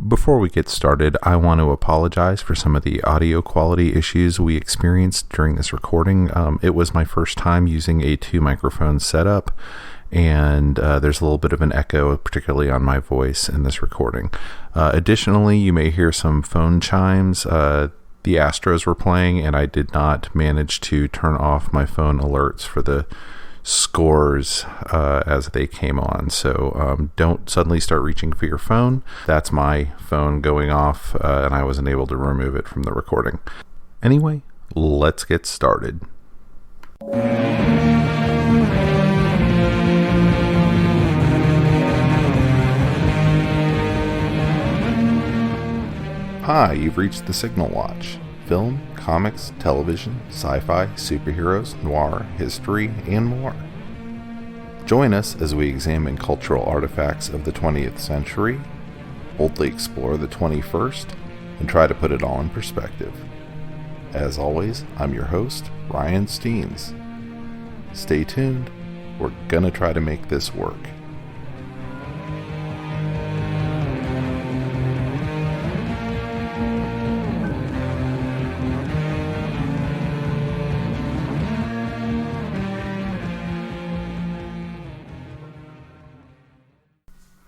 Before we get started, I want to apologize for some of the audio quality issues we experienced during this recording. It was my first time using a 2-microphone setup, and there's a little bit of an echo, particularly on my voice in this recording. Additionally, you may hear some phone chimes. The Astros were playing, and I did not manage to turn off my phone alerts for the scores as they came on, so don't suddenly start reaching for your phone. That's my phone going off, and I wasn't able to remove it from the recording. Anyway, let's get started. Hi, you've reached the Signal Watch. Film, comics, television, sci-fi, superheroes, noir, history, and more. Join us as we examine cultural artifacts of the 20th century, boldly explore the 21st, and try to put it all in perspective. As always, I'm your host, Ryan Steens. Stay tuned. We're gonna try to make this work.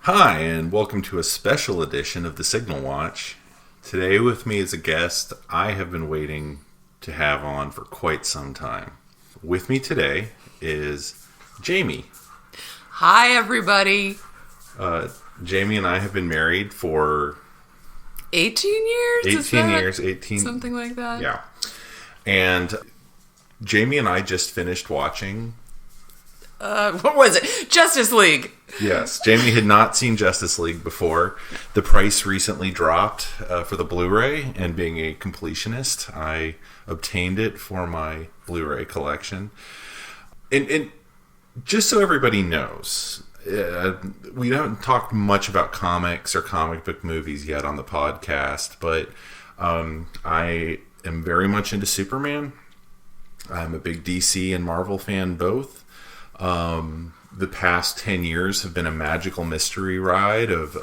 Hi, and welcome to a special edition of the Signal Watch. Today with me is a guest I have been waiting to have on for quite some time. With me today is Jamie. Hi, everybody. Jamie and I have been married for 18 years? 18. Something like that? Yeah. And Jamie and I just finished watching... what was it? Justice League. Yes, Jamie had not seen Justice League before. The price recently dropped for the Blu-ray, and being a completionist, I obtained it for my Blu-ray collection. And just so everybody knows, we haven't talked much about comics or comic book movies yet on the podcast, but I am very much into Superman. I'm a big DC and Marvel fan both. The past 10 years have been a magical mystery ride of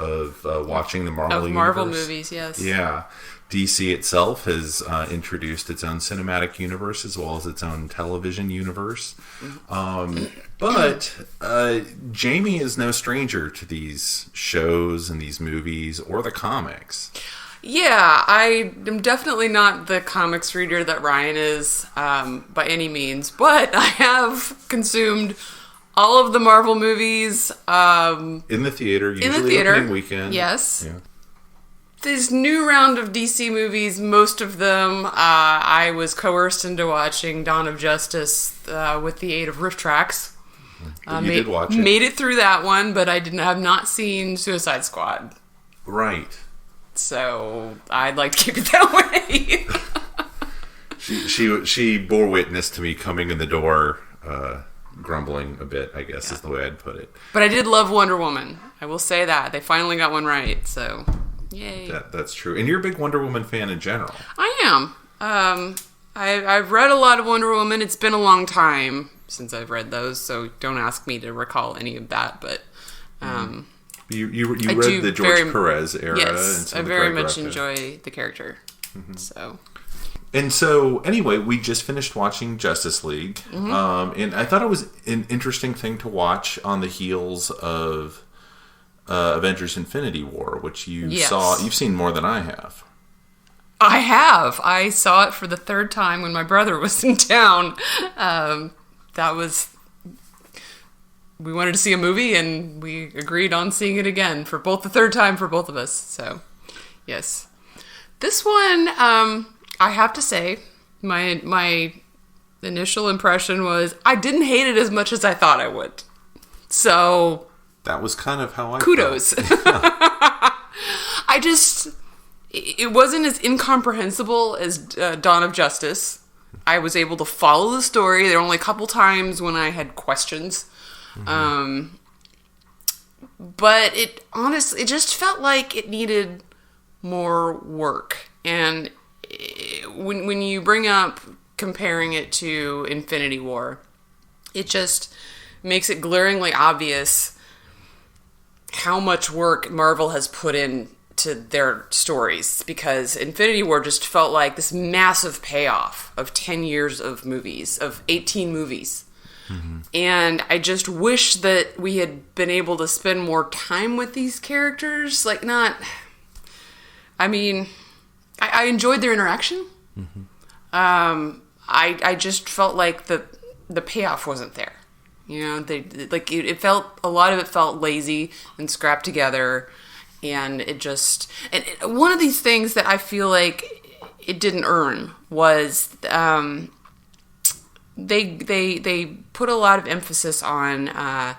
watching the Marvel universe. Marvel movies, yes. Yeah. DC itself has introduced its own cinematic universe as well as its own television universe. But Jamie is no stranger to these shows and these movies or the comics. Yeah, I am definitely not the comics reader that Ryan is by any means, but I have consumed all of the Marvel movies. In the theater, usually opening weekend. Yes. Yeah. This new round of DC movies, most of them, I was coerced into watching Dawn of Justice with the aid of RiffTrax. You did watch it. Made it through that one, but I have not seen Suicide Squad. Right. So I'd like to keep it that way. She bore witness to me coming in the door, grumbling a bit, I guess is the way I'd put it. But I did love Wonder Woman. I will say that. They finally got one right, so yay. That's true. And you're a big Wonder Woman fan in general. I am. I've read a lot of Wonder Woman. It's been a long time since I've read those, so don't ask me to recall any of that, but... You read the George Perez era. Yes, and I very much enjoy the character. Mm-hmm. So anyway, we just finished watching Justice League, and I thought it was an interesting thing to watch on the heels of Avengers: Infinity War, which you saw. You've seen more than I have. I have. I saw it for the third time when my brother was in town. We wanted to see a movie, and we agreed on seeing it again for the third time for both of us. So, yes. This one, I have to say, my initial impression was I didn't hate it as much as I thought I would. So... That was kind of how I kudos. It wasn't as incomprehensible as Dawn of Justice. I was able to follow the story. There were only a couple times when I had questions. But it just felt like it needed more work. And when you bring up comparing it to Infinity War, it just makes it glaringly obvious how much work Marvel has put into to their stories, because Infinity War just felt like this massive payoff of 10 years of movies, of 18 movies. Mm-hmm. And I just wish that we had been able to spend more time with these characters. Like, not... I mean, I enjoyed their interaction. Mm-hmm. I just felt like the payoff wasn't there. You know, it felt, a lot of it felt lazy and scrapped together, and it just, one of these things that I feel like it didn't earn was, they put a lot of emphasis on,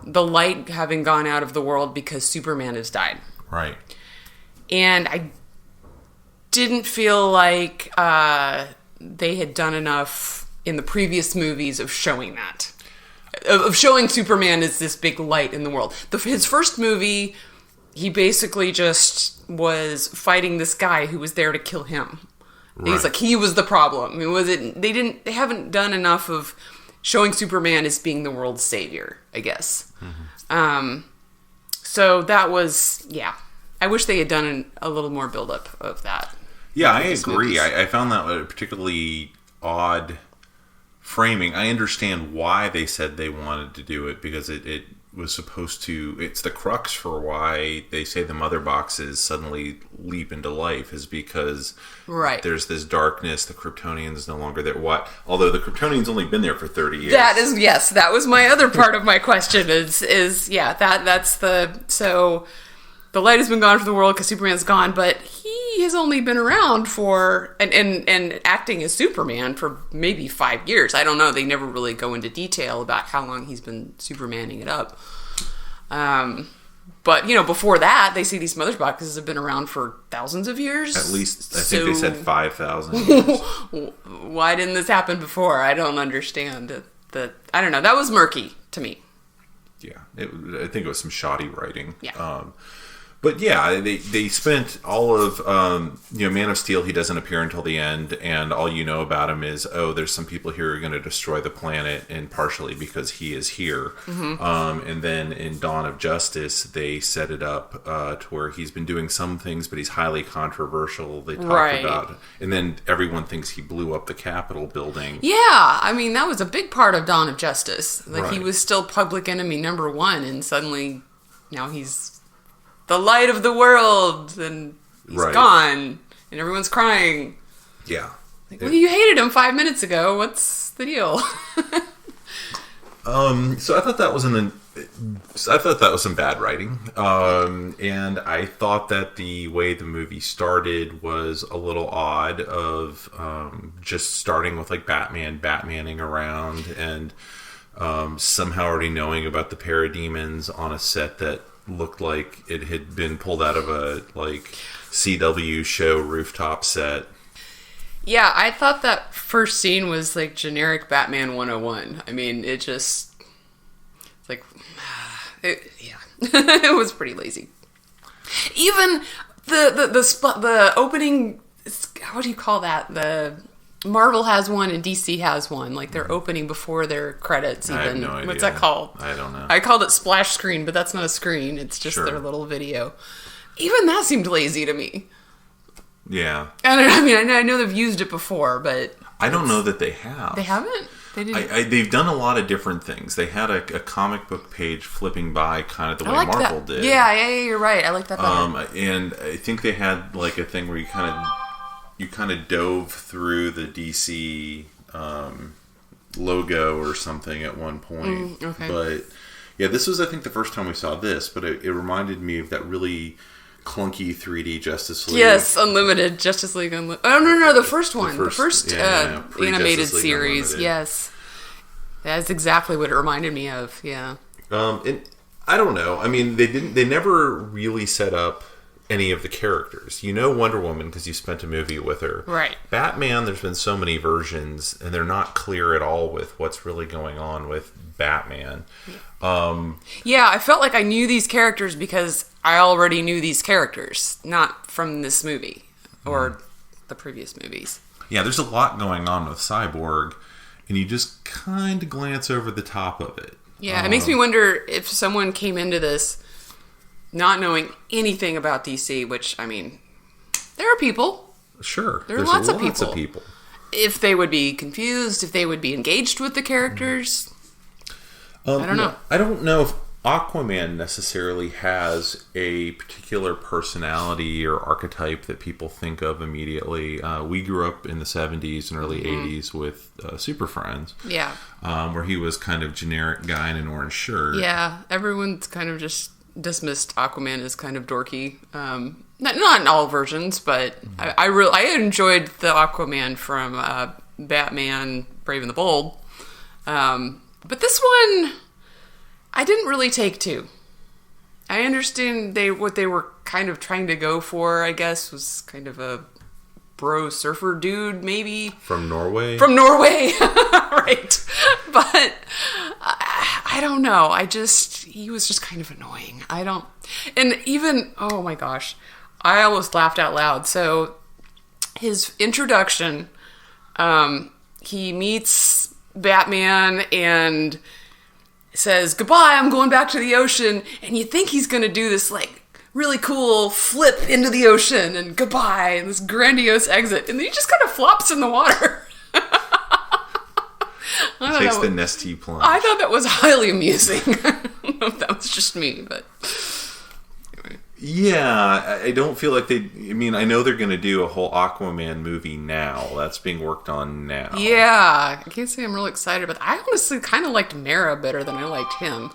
the light having gone out of the world because Superman has died. Right. And I didn't feel like, they had done enough in the previous movies of showing that. Of showing Superman as this big light in the world. His first movie, he basically just was fighting this guy who was there to kill him. Right. He's like, he was the problem. They haven't done enough of showing Superman as being the world's savior, I guess. Mm-hmm. So that was, yeah. I wish they had done a little more build-up of that. Yeah, I agree. I found that a particularly odd framing. I understand why they said they wanted to do it, because it was supposed to... It's the crux for why they say the mother boxes suddenly leap into life, is because there's this darkness, the Kryptonians no longer there. Although the Kryptonians only been there for 30 years. That was my other part of my question that's the... So... The light has been gone from the world because Superman's gone, but he has only been around for and acting as Superman for maybe 5 years. I don't know. They never really go into detail about how long he's been Supermaning it up. But before that, they see these mother boxes have been around for thousands of years. At least I think they said 5,000 years. Why didn't this happen before? I don't understand. I don't know. That was murky to me. Yeah, I think it was some shoddy writing. Yeah. But yeah, they spent all of, Man of Steel, he doesn't appear until the end, and all you know about him is, there's some people here who are going to destroy the planet, and partially because he is here. Mm-hmm. And then in Dawn of Justice, they set it up to where he's been doing some things, but he's highly controversial. They talked about, and then everyone thinks he blew up the Capitol building. Yeah, I mean, that was a big part of Dawn of Justice. Like, he was still public enemy number one, and suddenly, now he's the light of the world, and he's gone, and everyone's crying. Yeah. Like, well, you hated him 5 minutes ago. What's the deal? So I thought that was some bad writing, and I thought that the way the movie started was a little odd. Of just starting with like Batmaning around, and somehow already knowing about the parademons on a set that looked like it had been pulled out of a CW show rooftop set. Yeah, I thought that first scene was like generic Batman 101. I mean, it was pretty lazy. Even the opening, what do you call that? The Marvel has one and DC has one. Like, their opening before their credits, even. I have no idea. What's that called? I don't know. I called it splash screen, but that's not a screen. It's just their little video. Even that seemed lazy to me. Yeah. I know they've used it before, but... I don't know that they have. They haven't? They didn't? They've done a lot of different things. They had a comic book page flipping by kind of the way Marvel did. Yeah, you're right. I like that better. And I think they had like a thing where you kind of dove through the DC logo or something at one point. Okay. But yeah, this was, I think, the first time we saw this, but it reminded me of that really clunky 3D Justice League. Yes, Unlimited, Justice League Unlimited. Oh, no, the first one. The first animated series. Unlimited. Yes. That's exactly what it reminded me of, yeah. And I don't know. I mean, they never really set up any of the characters. You know Wonder Woman because you spent a movie with her. Right. Batman, there's been so many versions, and they're not clear at all with what's really going on with Batman. Yeah, I felt like I knew these characters because I already knew these characters, not from this movie or the previous movies. Yeah, there's a lot going on with Cyborg, and you just kind of glance over the top of it. Yeah, it makes me wonder if someone came into this not knowing anything about DC, which, I mean, there are people. Sure. There are There's lots of people. If they would be confused, if they would be engaged with the characters, I don't know. I don't know if Aquaman necessarily has a particular personality or archetype that people think of immediately. We grew up in the 70s and early 80s with Super Friends. Yeah. Where he was kind of generic guy in an orange shirt. Yeah. Everyone's kind of just dismissed Aquaman as kind of dorky. Not in all versions, but I enjoyed the Aquaman from Batman Brave and the Bold. But this one, I didn't really take to. I understand what they were kind of trying to go for, I guess, was kind of a bro surfer dude, maybe. From Norway? From Norway, right. But I don't know. He was just kind of annoying. And even, oh my gosh, I almost laughed out loud. So his introduction, he meets Batman and says, "Goodbye, I'm going back to the ocean." And you think he's going to do this, like, really cool flip into the ocean and goodbye and this grandiose exit. And then he just kind of flops in the water. Takes the Nestea plunge. I thought that was highly amusing. I don't know if that was just me, but anyway. Yeah, I don't feel like I know they're going to do a whole Aquaman movie now. That's being worked on now. Yeah, I can't say I'm real excited, but I honestly kind of liked Mara better than I liked him.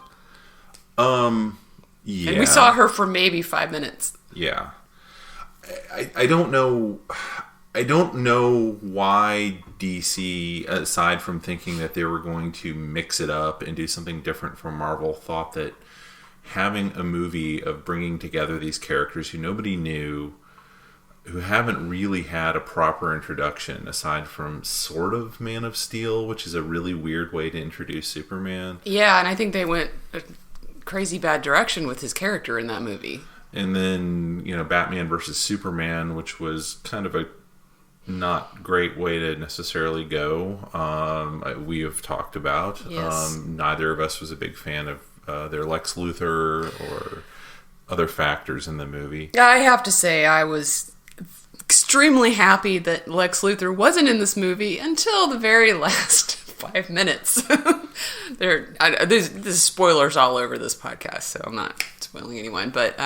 Yeah. And we saw her for maybe 5 minutes. Yeah. I don't know. I don't know why DC, aside from thinking that they were going to mix it up and do something different from Marvel, thought that having a movie of bringing together these characters who nobody knew, who haven't really had a proper introduction aside from sort of Man of Steel, which is a really weird way to introduce Superman. Yeah, and I think they went a crazy bad direction with his character in that movie. And then, Batman versus Superman, which was kind of a not great way to necessarily go. We have talked about. Yes. Neither of us was a big fan of their Lex Luthor or other factors in the movie. I have to say, I was extremely happy that Lex Luthor wasn't in this movie until the very last 5 minutes. There's spoilers all over this podcast, so I'm not spoiling anyone. But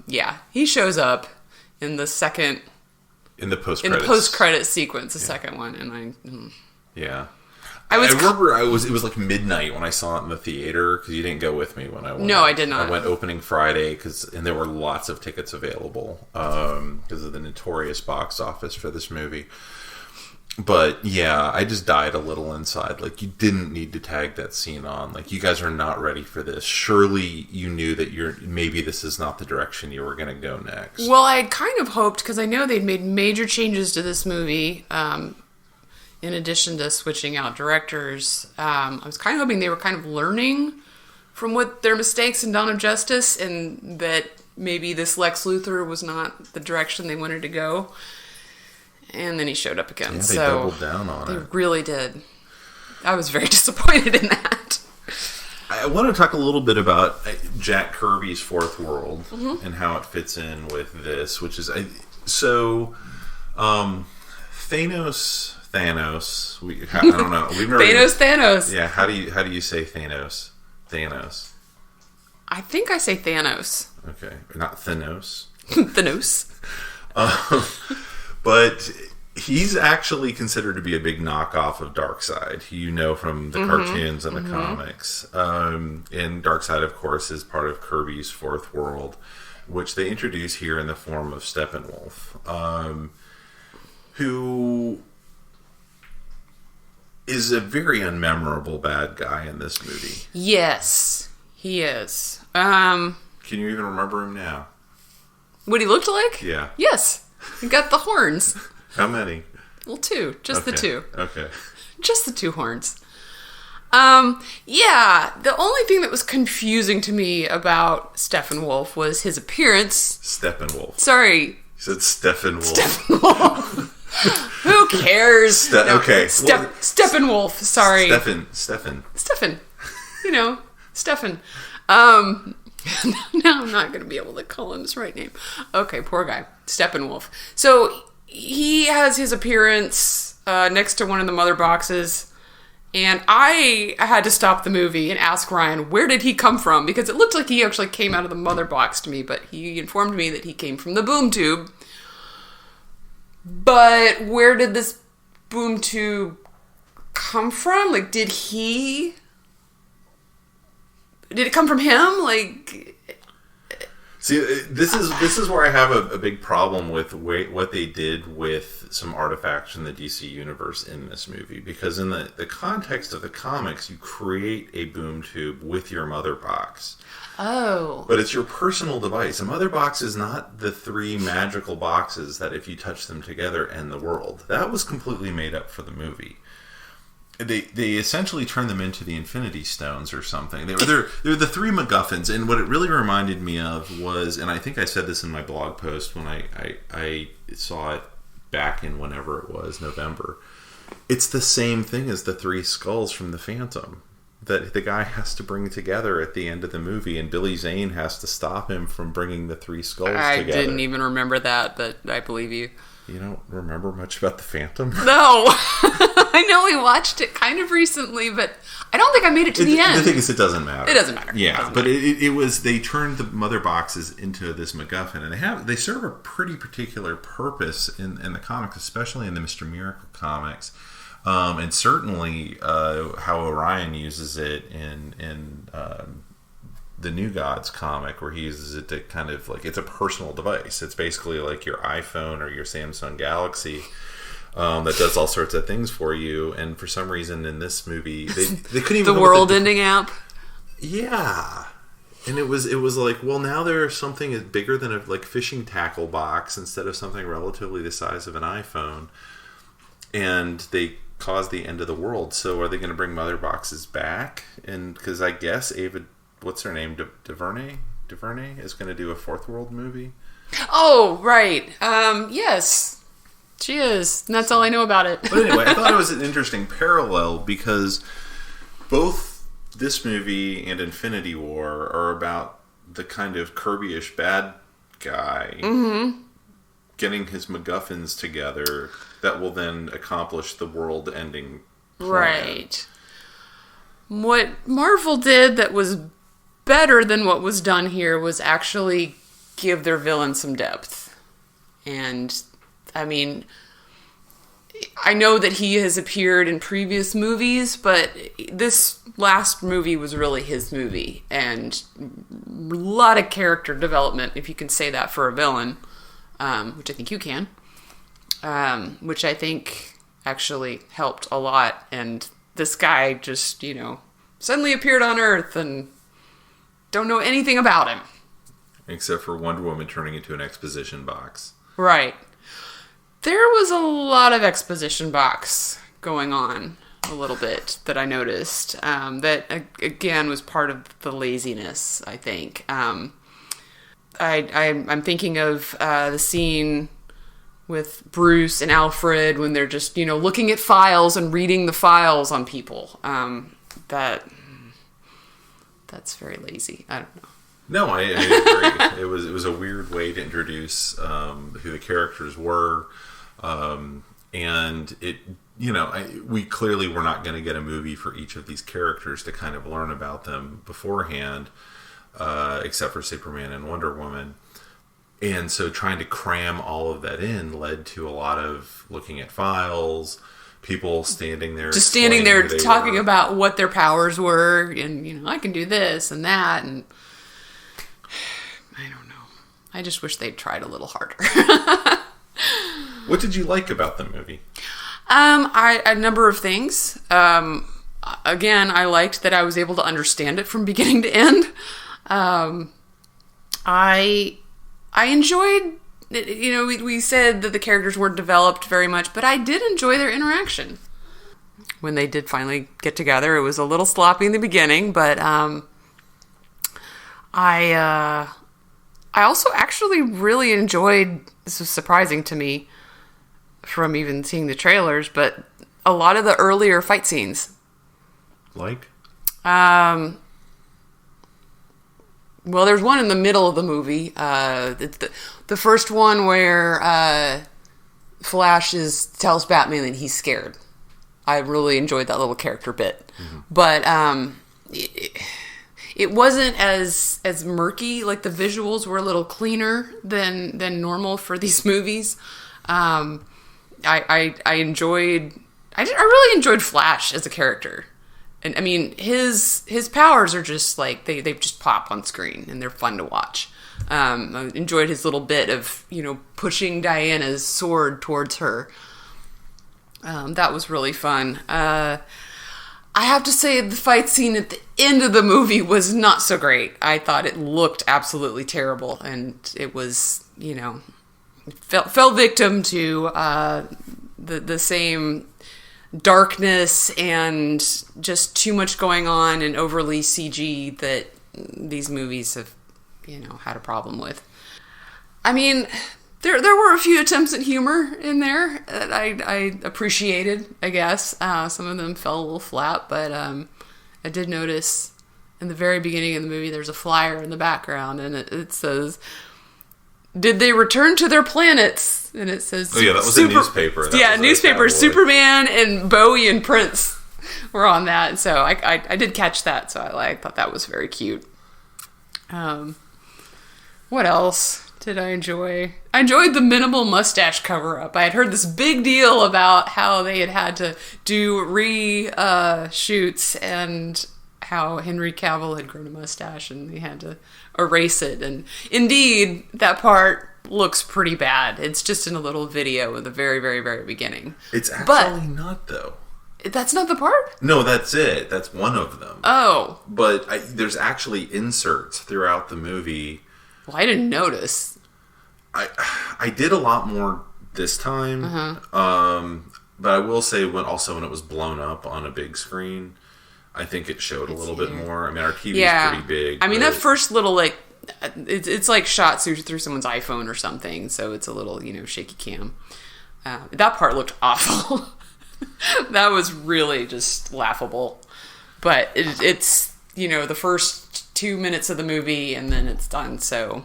yeah, he shows up in the second. In the post-credit sequence, the second one, and yeah. I remember it was like midnight when I saw it in the theater, because you didn't go with me when I went. No, I did not. I went opening Friday, and there were lots of tickets available because of the notorious box office for this movie. But yeah, I just died a little inside. Like, you didn't need to tag that scene on. Like, you guys are not ready for this. Surely you knew that maybe this is not the direction you were going to go next. Well, I kind of hoped, because I know they'd made major changes to this movie, in addition to switching out directors. I was kind of hoping they were kind of learning from what their mistakes in Dawn of Justice, and that maybe this Lex Luthor was not the direction they wanted to go. And then he showed up again. Yeah, they doubled down on it. They really did. I was very disappointed in that. I want to talk a little bit about Jack Kirby's Fourth World and how it fits in with this, which is Thanos. I don't know. We've never Thanos. Yeah. How do you say Thanos? Thanos. I think I say Thanos. Okay, not Thanos. Thanos. But he's actually considered to be a big knockoff of Darkseid, from the cartoons and the comics. And Darkseid, of course, is part of Kirby's Fourth World, which they introduce here in the form of Steppenwolf, who is a very unmemorable bad guy in this movie. Yes, he is. Can you even remember him now? What he looked like? Yeah. Yes. He got the horns. How many? Well, 2. Just the 2. Okay. Just the 2 horns. Yeah. The only thing that was confusing to me about Steppenwolf was his appearance. Steppenwolf. Sorry. You said Steppenwolf. Steppenwolf. Who cares? Okay. Steppenwolf. Sorry. Stefan. Stefan. Stefan. Now I'm not going to be able to call him his right name. Okay, poor guy. Steppenwolf. So he has his appearance next to one of the mother boxes, and I had to stop the movie and ask Ryan, where did he come from? Because it looked like he actually came out of the mother box to me, but he informed me that he came from the boom tube. But where did this boom tube come from? Like, did it come from him? Like, see, this is where I have a big problem with what they did with some artifacts in the DC universe in this movie, because in the context of the comics, you create a boom tube with your mother box. Oh. But it's your personal device. A mother box is not the 3 magical boxes that if you touch them together end the world. That was completely made up for the movie. They essentially turned them into the Infinity Stones or something. They're the 3 MacGuffins, and what it really reminded me of was, and I think I said this in my blog post when I saw it back in whenever it was, November. It's the same thing as the 3 skulls from the Phantom that the guy has to bring together at the end of the movie, and Billy Zane has to stop him from bringing the 3 skulls together. I didn't even remember that, but I believe you. You don't remember much about the Phantom? No. I know we watched it kind of recently, but I don't think I made it to the end. The thing is, it doesn't matter. It doesn't matter. Yeah, but it was, they turned the mother boxes into this MacGuffin, and they serve a pretty particular purpose in the comics, especially in the Mr. Miracle comics. And certainly how Orion uses it in the New Gods comic, where he uses it to kind of like, it's a personal device. It's basically like your iPhone or your Samsung Galaxy that does all sorts of things for you. And for some reason in this movie, they couldn't even the world-ending app. Yeah. And it was like, well, now there's something bigger than a like fishing tackle box instead of something relatively the size of an iPhone, and they caused the end of the world. So are they going to bring mother boxes back? And because I guess Ava, what's her name, DuVernay is going to do a Fourth World movie. Oh, right. Yes, she is. And that's all I know about it. But anyway, I thought it was an interesting parallel, because both this movie and Infinity War are about the kind of Kirby-ish bad guy getting his MacGuffins together that will then accomplish the world-ending plan. Right. What Marvel did that was better than what was done here was actually give their villain some depth. And, I mean, I know that he has appeared in previous movies, but this last movie was really his movie. And a lot of character development, if you can say that for a villain, which I think you can. Which I think actually helped a lot. And this guy just, suddenly appeared on Earth and don't know anything about him. Except for Wonder Woman turning into an exposition box. Right. There was a lot of exposition box going on a little bit that I noticed. That, again, was part of the laziness, I think. I'm thinking of the scene with Bruce and Alfred when they're just, looking at files and reading the files on people. That's very lazy. I don't know. No, I agree. It was a weird way to introduce who the characters were, and it. We clearly were not going to get a movie for each of these characters to kind of learn about them beforehand, except for Superman and Wonder Woman. And so trying to cram all of that in led to a lot of looking at files, people standing there. Just standing there talking about what their powers were, and, I can do this and that, and I don't know. I just wish they'd tried a little harder. What did you like about the movie? A number of things. Again, I liked that I was able to understand it from beginning to end. I enjoyed, we said that the characters weren't developed very much, but I did enjoy their interaction. When they did finally get together, it was a little sloppy in the beginning, but I also actually really enjoyed, this was surprising to me from even seeing the trailers, but a lot of the earlier fight scenes. Like? Well, there's one in the middle of the movie. It's the first one where Flash tells Batman that he's scared. I really enjoyed that little character bit. Mm-hmm. But it wasn't as murky. Like, the visuals were a little cleaner than normal for these movies. I really enjoyed Flash as a character. And I mean, his powers are just like, they just pop on screen and they're fun to watch. I enjoyed his little bit of, pushing Diana's sword towards her. That was really fun. I have to say, the fight scene at the end of the movie was not so great. I thought it looked absolutely terrible, and it was, fell victim to the same darkness and just too much going on and overly CG that these movies have, had a problem with. I mean, there were a few attempts at humor in there that I appreciated, I guess. Some of them fell a little flat, but I did notice in the very beginning of the movie there's a flyer in the background, and it says, "Did they return to their planets?" And it says, "Oh yeah, that was a newspaper." Newspaper. Superman and Bowie and Prince were on that, so I did catch that. So I thought that was very cute. What else did I enjoy? I enjoyed the minimal mustache cover-up. I had heard this big deal about how they had to do re-shoots and how Henry Cavill had grown a mustache and they had to erase it. And indeed, that part looks pretty bad. It's just in a little video in the very, very, very beginning. It's actually not, though. That's not the part? No, that's it. That's one of them. Oh. But there's actually inserts throughout the movie. Well, I didn't notice. I did a lot more this time. Uh-huh. But I will say, when it was blown up on a big screen, I think it showed a little bit more. I mean, our TV is pretty big. I mean, that first little, it's like shot through someone's iPhone or something, so it's a little, shaky cam. That part looked awful. That was really just laughable. But it's, the first 2 minutes of the movie and then it's done, so.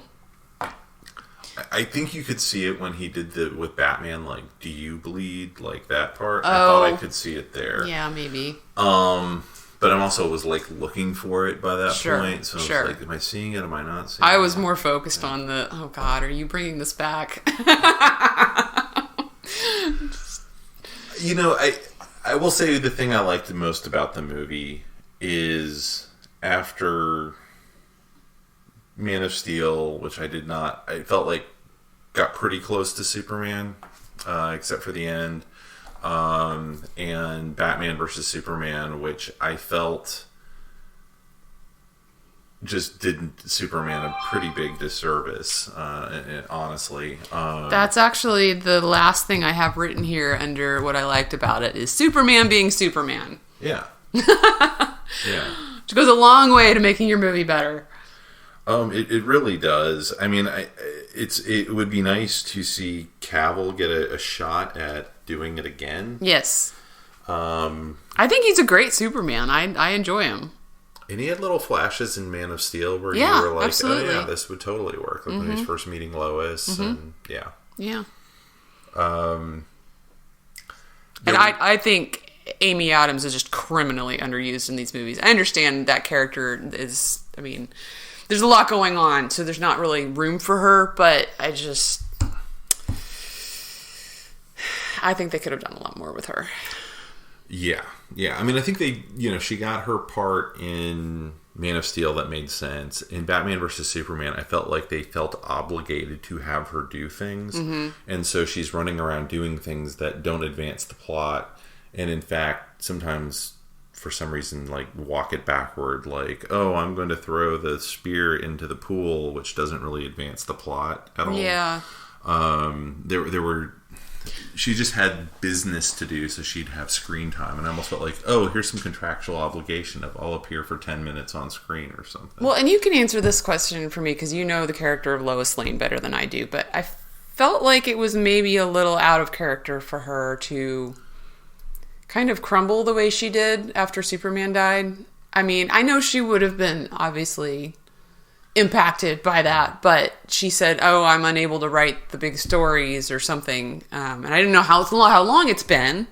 I think you could see it when he did with Batman, like, "Do you bleed?" Like that part. I thought I could see it there. Yeah, maybe. But I also was looking for it by that point. So I was like, am I seeing it? Am I not seeing it? I was more focused on oh God, are you bringing this back? I will say the thing I liked the most about the movie is after Man of Steel, which I felt like got pretty close to Superman, except for the end, and Batman versus Superman, which I felt just did Superman a pretty big disservice, honestly. That's actually the last thing I have written here under what I liked about it is Superman being Superman. Yeah. Yeah. Which goes a long way to making your movie better. It really does. I mean, it would be nice to see Cavill get a shot at doing it again. Yes. I think he's a great Superman. I enjoy him. And he had little flashes in Man of Steel where you were like, absolutely. Oh yeah, this would totally work. Like when he was first meeting Lois, and yeah. Yeah. And I think Amy Adams is just criminally underused in these movies. I understand that character is, there's a lot going on, so there's not really room for her, but I think they could have done a lot more with her. Yeah. I think she got her part in Man of Steel that made sense. In Batman vs. Superman, I felt like they felt obligated to have her do things. Mm-hmm. And so she's running around doing things that don't advance the plot. And in fact, sometimes, for some reason, walk it backward. Like, oh, I'm going to throw the spear into the pool, which doesn't really advance the plot at all. Yeah. She just had business to do, so she'd have screen time. And I almost felt like, oh, here's some contractual obligation of I'll appear for 10 minutes on screen or something. Well, and you can answer this question for me, because you know the character of Lois Lane better than I do. But I felt like it was maybe a little out of character for her to kind of crumble the way she did after Superman died. I know she would have been obviously impacted by that, but she said, "Oh, I'm unable to write the big stories or something," and I didn't know how long it's been.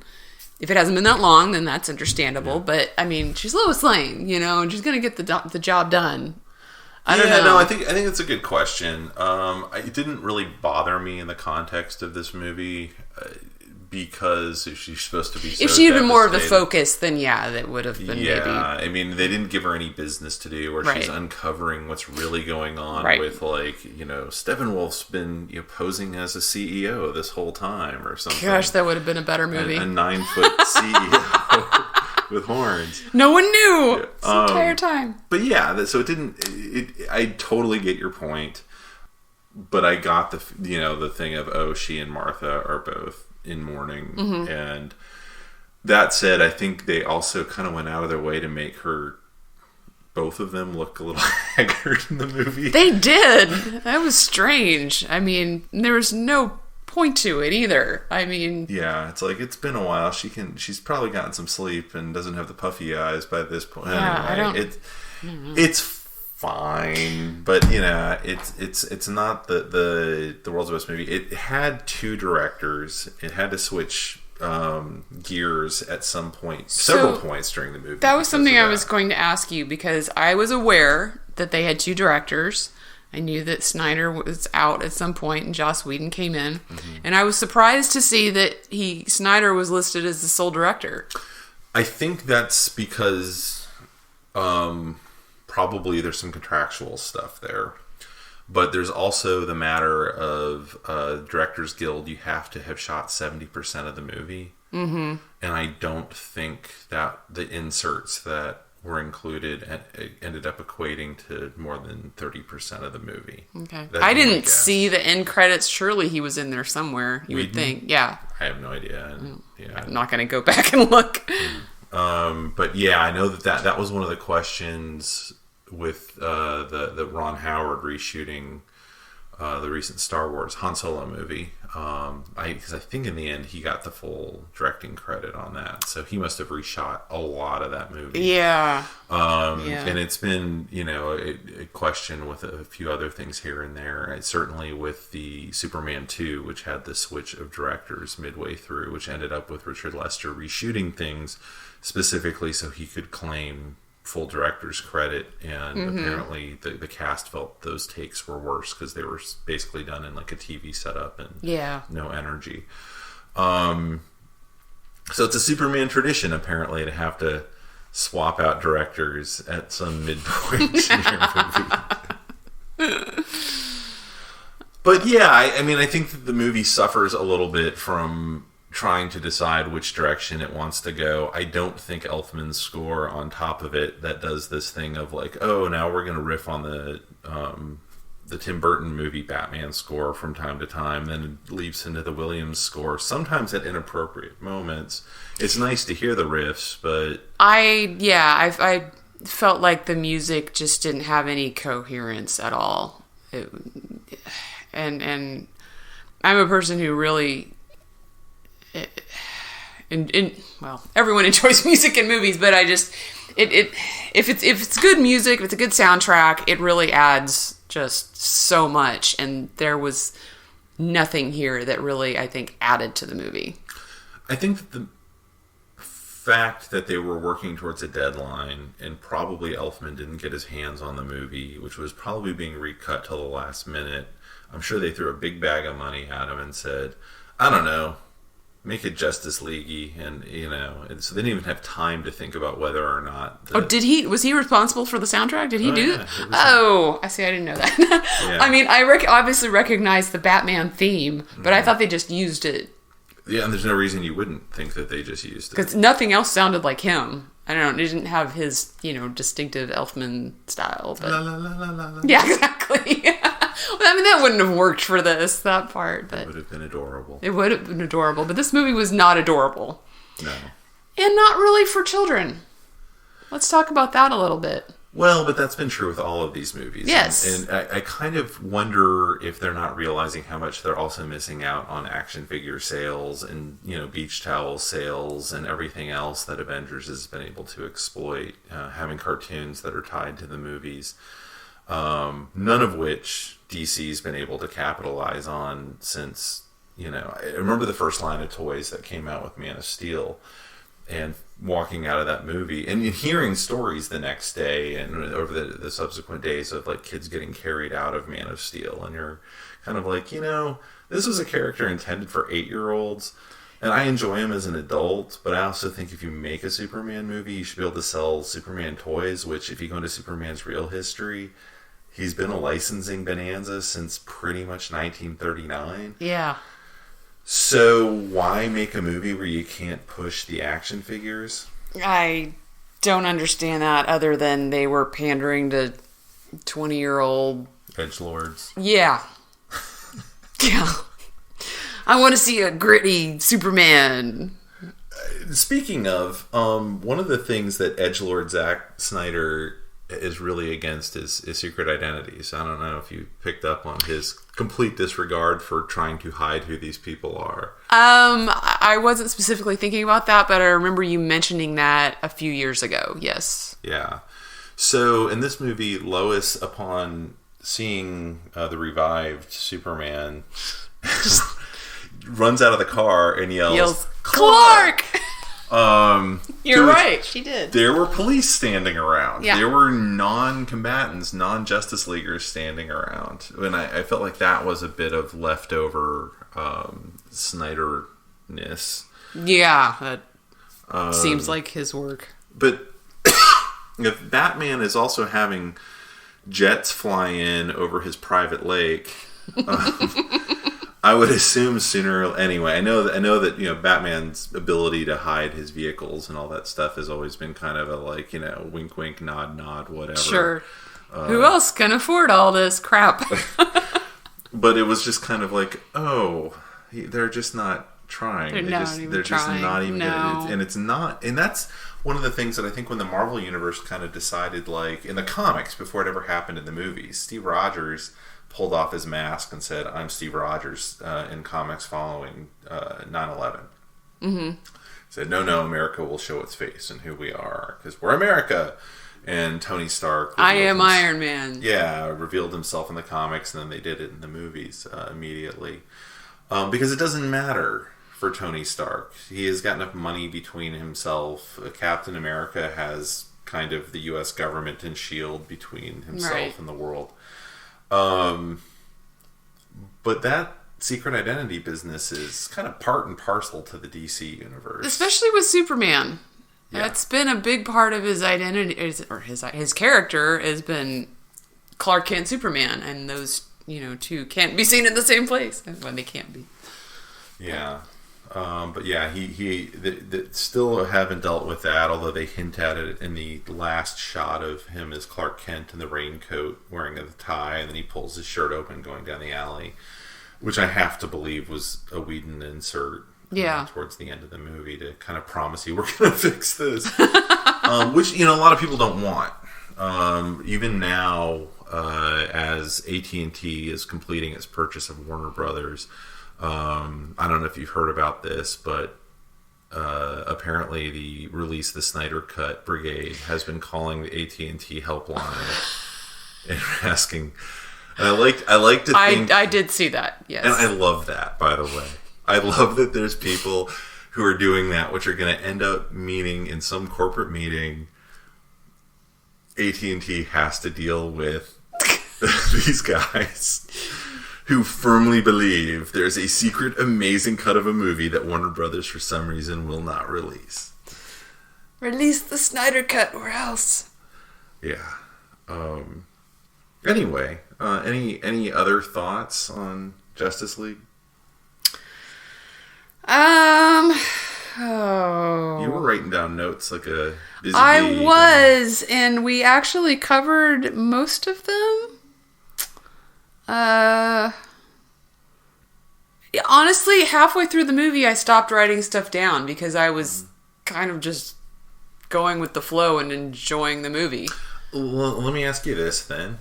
If it hasn't been that long, then that's understandable. But I mean, she's Lois Lane, and she's gonna get the job done. I don't know. No, I think it's a good question. It didn't really bother me in the context of this movie because she's supposed to be. So if she had been more of the devastated. focus, then that would have been maybe. I mean, they didn't give her any business to do, where she's Right. uncovering what's really going on Right. with, like, Steppenwolf's been posing as a CEO this whole time or something. Gosh, that would have been a better movie. A 9-foot CEO with horns. No one knew this entire time. But yeah, so it didn't. I totally get your point, but I got the thing of she and Martha are both in mourning, and that said, I think they also kind of went out of their way to make both of them look a little haggard in the movie. They did. That was strange. I mean, there was no point to it either. I mean, Yeah, it's like it's been a while. She's probably gotten some sleep and doesn't have the puffy eyes by this point. Yeah, I anyway, it's fine, but it's not the world's best movie. It had two directors. It had to switch gears at some point, several points during the movie. that was because something of I was going to ask you, because I was aware that they had two directors. I knew that Snyder was out at some point and Joss Whedon came in, and I was surprised to see that Snyder was listed as the sole director. I think that's because probably there's some contractual stuff there. But there's also the matter of Directors Guild. You have to have shot 70% of the movie. Mm-hmm. And I don't think that the inserts that were included ended up equating to more than 30% of the movie. Okay. That's I my didn't guess. see the end credits. Surely he was in there somewhere, you would Whedon? think. Yeah. I have no idea. And, I'm not going to go back and look. But yeah, I know that was one of the questions with the Ron Howard reshooting the recent Star Wars Han Solo movie. Because I think in the end he got the full directing credit on that, so he must have reshot a lot of that movie. Yeah. And it's been a question with a few other things here and there. Certainly with the Superman 2, which had the switch of directors midway through, which ended up with Richard Lester reshooting things specifically so he could claim full director's credit, and apparently the cast felt those takes were worse because they were basically done in like a TV setup and no energy. So it's a Superman tradition apparently to have to swap out directors at some midpoint in your movie. But yeah, I mean, I think that the movie suffers a little bit from trying to decide which direction it wants to go. I don't think Elfman's score on top of it that does this thing of like, oh, now we're going to riff on the Tim Burton movie Batman score from time to time, then it leaps into the Williams score, sometimes at inappropriate moments. It's nice to hear the riffs, but I felt like the music just didn't have any coherence at all. And I'm a person who really well, everyone enjoys music in movies, but I just if it's good music, if it's a good soundtrack, it really adds just so much, and there was nothing here that really, I think, added to the movie. I think that the fact that they were working towards a deadline and probably Elfman didn't get his hands on the movie, which was probably being recut till the last minute, I'm sure they threw a big bag of money at him and said, I don't know, make it Justice League-y, and so they didn't even have time to think about whether or not. Was he responsible for the soundtrack? Did he do that? Yeah, I see. I didn't know that. Yeah. I mean, I obviously recognize the Batman theme, but I thought they just used it Yeah, and there's no reason you wouldn't think that they just used it. because nothing else sounded like him. I don't know. It didn't have his, distinctive Elfman style. But... La, la, la, la, la, la. Yeah, exactly. I mean, that wouldn't have worked for that part, but It would have been adorable. it would have been adorable. But this movie was not adorable. No. And not really for children. Let's talk about that a little bit. Well, but that's been true with all of these movies. Yes. And I kind of wonder if they're not realizing how much they're also missing out on action figure sales and, beach towel sales and everything else that Avengers has been able to exploit, having cartoons that are tied to the movies. None of which DC's been able to capitalize on since, I remember the first line of toys that came out with Man of Steel, and walking out of that movie and hearing stories the next day and over the subsequent days of like kids getting carried out of Man of Steel, and you're kind of like, this was a character intended for 8-year-olds, and I enjoy him as an adult, but I also think if you make a Superman movie, you should be able to sell Superman toys, which if you go into Superman's real history, he's been a licensing bonanza since pretty much 1939. Yeah. So why make a movie where you can't push the action figures? I don't understand that, other than they were pandering to 20-year-old Edgelords. Yeah. Yeah. I want to see a gritty Superman. Speaking of, one of the things that edgelord Zack Snyder is really against is secret identities. I don't know if you picked up on his complete disregard for trying to hide who these people are. I wasn't specifically thinking about that, but I remember you mentioning that a few years ago. Yes. Yeah. So in this movie, Lois, upon seeing the revived Superman, just runs out of the car and yells Clark! You're was, right. She did. There were police standing around. Yeah. There were non-combatants, non-Justice Leaguers standing around. And I felt like that was a bit of leftover Snyder-ness. Yeah. That seems like his work. But if Batman is also having jets fly in over his private lake... I would assume sooner. Anyway, I know that Batman's ability to hide his vehicles and all that stuff has always been kind of a wink, wink, nod, nod, whatever. Sure. Who else can afford all this crap? But it was just kind of like, they're just not trying. They're just not even. No. And it's not. And that's one of the things that I think when the Marvel Universe kind of decided, like in the comics before it ever happened in the movies, Steve Rogers pulled off his mask and said, "I'm Steve Rogers," in comics following 9/11. Mm-hmm. Said, no, America will show its face and who we are, because we're America. And Tony Stark... I am Iron Man. Yeah, revealed himself in the comics, and then they did it in the movies immediately. Because it doesn't matter for Tony Stark. He has got enough money between himself. Captain America has kind of the U.S. government and S.H.I.E.L.D. between himself and the world. But that secret identity business is kind of part and parcel to the DC universe, especially with Superman. Yeah. That's been a big part of his identity, or his character has been Clark Kent, Superman, and those two can't be seen in the same place when they can't be. Yeah. But yeah, he still haven't dealt with that, although they hint at it in the last shot of him as Clark Kent in the raincoat, wearing a tie, and then he pulls his shirt open going down the alley, which I have to believe was a Whedon insert towards the end of the movie to kind of promise you, we're going to fix this. Which, a lot of people don't want. Even now, as AT&T is completing its purchase of Warner Brothers... I don't know if you've heard about this, but apparently the release of the Snyder Cut Brigade has been calling the AT&T helpline and asking. And I like to think I did see that. Yes, and I love that. By the way, I love that there's people who are doing that, which are going to end up meaning in some corporate meeting, AT&T has to deal with these guys who firmly believe there's a secret amazing cut of a movie that Warner Brothers for some reason will not release. Release the Snyder Cut or else. Yeah. Anyway, any other thoughts on Justice League? You You were writing down notes like a busy I bee. was, and we actually covered most of them. Honestly, halfway through the movie, I stopped writing stuff down because I was kind of just going with the flow and enjoying the movie. Well, let me ask you this then.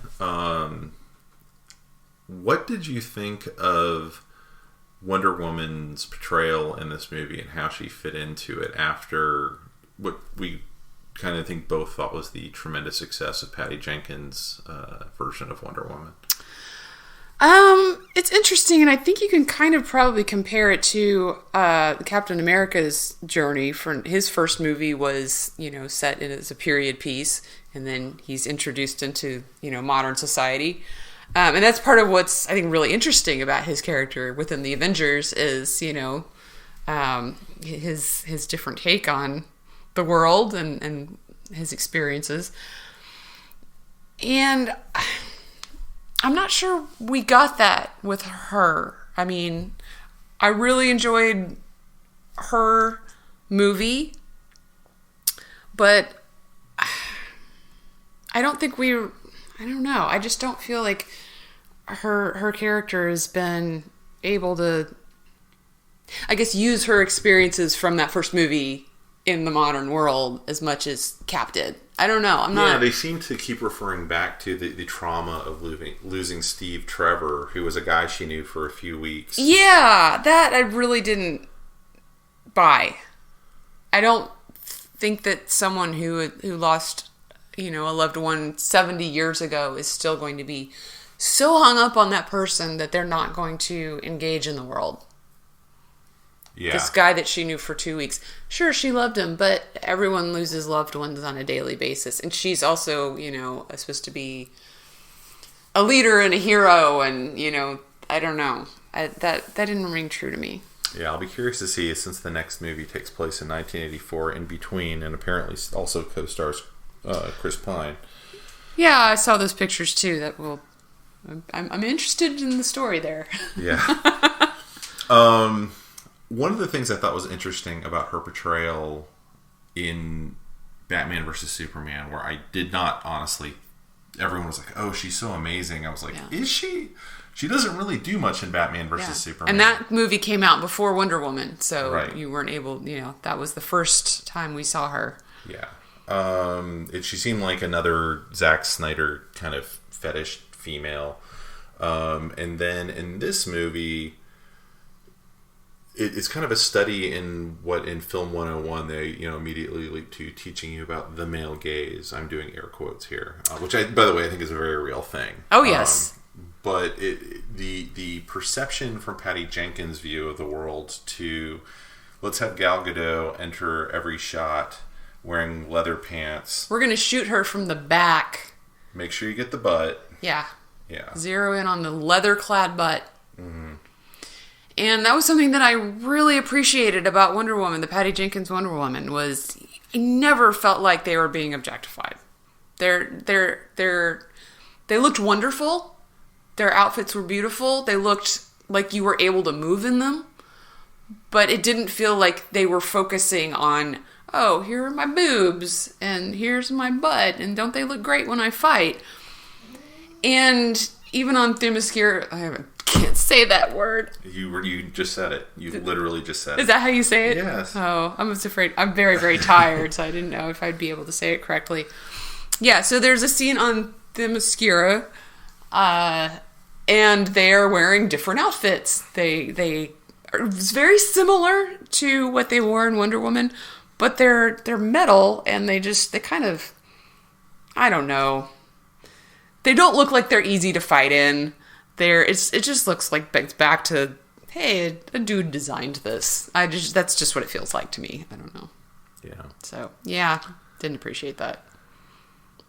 What did you think of Wonder Woman's portrayal in this movie and how she fit into it after what we kind of think both thought was the tremendous success of Patty Jenkins' version of Wonder Woman? It's interesting, and I think you can kind of probably compare it to Captain America's journey. For his first movie was, set in as a period piece, and then he's introduced into, modern society. And that's part of what's, I think, really interesting about his character within the Avengers is, his different take on the world and his experiences. And I'm not sure we got that with her. I mean, I really enjoyed her movie, but I don't think I don't know. I just don't feel like her character has been able to, I guess, use her experiences from that first movie in the modern world as much as Cap did. I don't know. I'm not. Yeah, they seem to keep referring back to the trauma of losing Steve Trevor, who was a guy she knew for a few weeks. Yeah, that I really didn't buy. I don't think that someone who lost, a loved one 70 years ago is still going to be so hung up on that person that they're not going to engage in the world. Yeah. This guy that she knew for 2 weeks. Sure, she loved him, but everyone loses loved ones on a daily basis. And she's also, supposed to be a leader and a hero. And, I don't know. That didn't ring true to me. Yeah, I'll be curious to see, since the next movie takes place in 1984 in between, and apparently also co-stars Chris Pine. Yeah, I saw those pictures too. I'm interested in the story there. Yeah. One of the things I thought was interesting about her portrayal in Batman vs. Superman, where I did not honestly, everyone was like, oh, she's so amazing. I was like, Is she? She doesn't really do much in Batman vs. Superman. And that movie came out before Wonder Woman, so you weren't able, that was the first time we saw her. Yeah. She seemed like another Zack Snyder kind of fetish female. And then in this movie, it's kind of a study in what in Film 101 they immediately leap to, teaching you about the male gaze. I'm doing air quotes here, which by the way I think is a very real thing. Oh yes. But the perception from Patty Jenkins' view of the world to, let's have Gal Gadot enter every shot wearing leather pants. We're gonna shoot her from the back. Make sure you get the butt. Yeah. Yeah. Zero in on the leather-clad butt. Mm-hmm. And that was something that I really appreciated about Wonder Woman, the Patty Jenkins Wonder Woman, was I never felt like they were being objectified. They looked wonderful. Their outfits were beautiful. They looked like you were able to move in them. But it didn't feel like they were focusing on, oh, here are my boobs, and here's my butt, and don't they look great when I fight? And even on Themyscira, I can't say that word. You just said it. You literally just said it. Is that how you say it? Yes. Oh, I'm just afraid. I'm very, very tired, so I didn't know if I'd be able to say it correctly. Yeah, so there's a scene on Themyscira, and they are wearing different outfits. They are very similar to what they wore in Wonder Woman, but they're metal, and they kind of, I don't know. They don't look like they're easy to fight in. It just looks like it's back to, hey, a dude designed this. That's just what it feels like to me. I don't know. Yeah. So yeah, didn't appreciate that.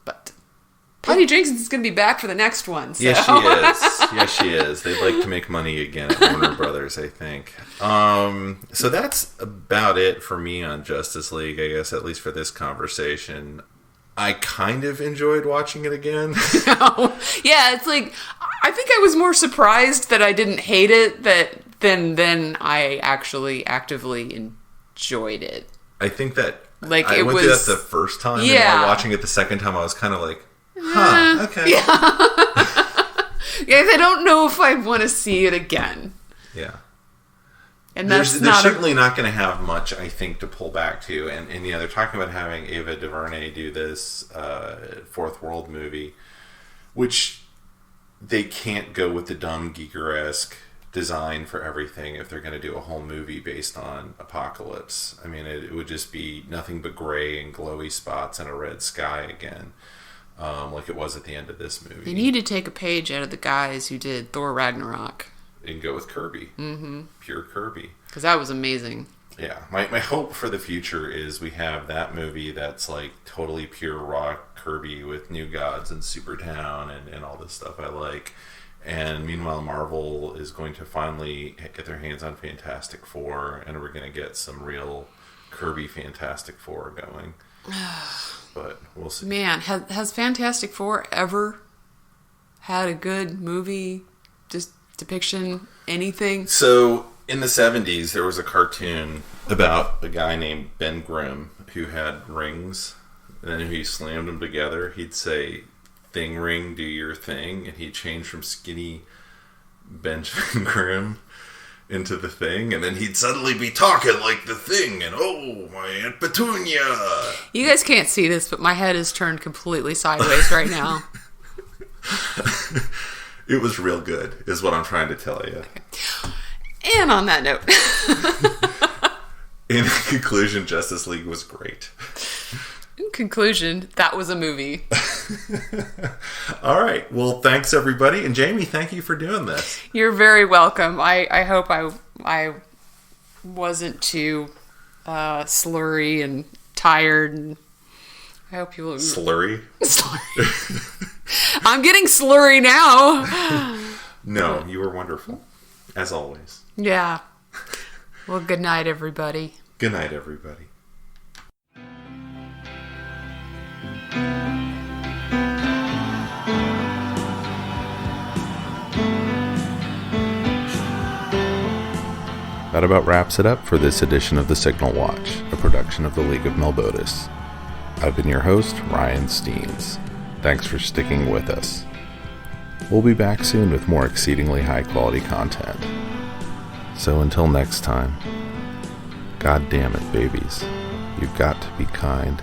But Patty Jenkins is going to be back for the next one. So. Yes, she is. Yes, she is. They'd like to make money again at Warner Brothers, I think. So that's about it for me on Justice League, I guess, at least for this conversation. I kind of enjoyed watching it again. Yeah, it's like, I think I was more surprised that I didn't hate it than I actually actively enjoyed it. I think that like I went through that the first time, and while watching it the second time, I was kind of like, huh, okay. Yeah, I don't know if I want to see it again. Yeah. And they're certainly not going to have much, I think, to pull back to. And they're talking about having Ava DuVernay do this Fourth World movie, which they can't go with the dumb Giger-esque design for everything if they're going to do a whole movie based on Apocalypse. I mean, it would just be nothing but gray and glowy spots and a red sky again, like it was at the end of this movie. They need to take a page out of the guys who did Thor Ragnarok. And go with Kirby. Mm-hmm. Pure Kirby. Because that was amazing. Yeah. My hope for the future is we have that movie that's like totally pure raw Kirby with New Gods and Supertown and all this stuff I like. And meanwhile, Marvel is going to finally get their hands on Fantastic Four, and we're going to get some real Kirby Fantastic Four going. But we'll see. Man, has Fantastic Four ever had a good movie depiction, anything? So, in the 70s, there was a cartoon about a guy named Ben Grimm who had rings, and then if he slammed them together, he'd say, "Thing ring, do your thing," and he'd change from skinny Benjamin Grimm into the Thing, and then he'd suddenly be talking like the Thing, and oh, my Aunt Petunia. You guys can't see this, but my head is turned completely sideways right now. It was real good, is what I'm trying to tell you. And on that note, in conclusion, Justice League was great. in conclusion, that was a movie. All right. Well, thanks everybody, and Jamie, thank you for doing this. You're very welcome. I hope I wasn't too slurry and tired, and I hope you will. Slurry? I'm getting slurry now. No, you were wonderful, as always. Yeah. Well, good night, everybody. Good night, everybody. That about wraps it up for this edition of The Signal Watch, a production of the League of Melbotus. I've been your host, Ryan Steens. Thanks for sticking with us. We'll be back soon with more exceedingly high quality content. So until next time, God damn it, babies. You've got to be kind.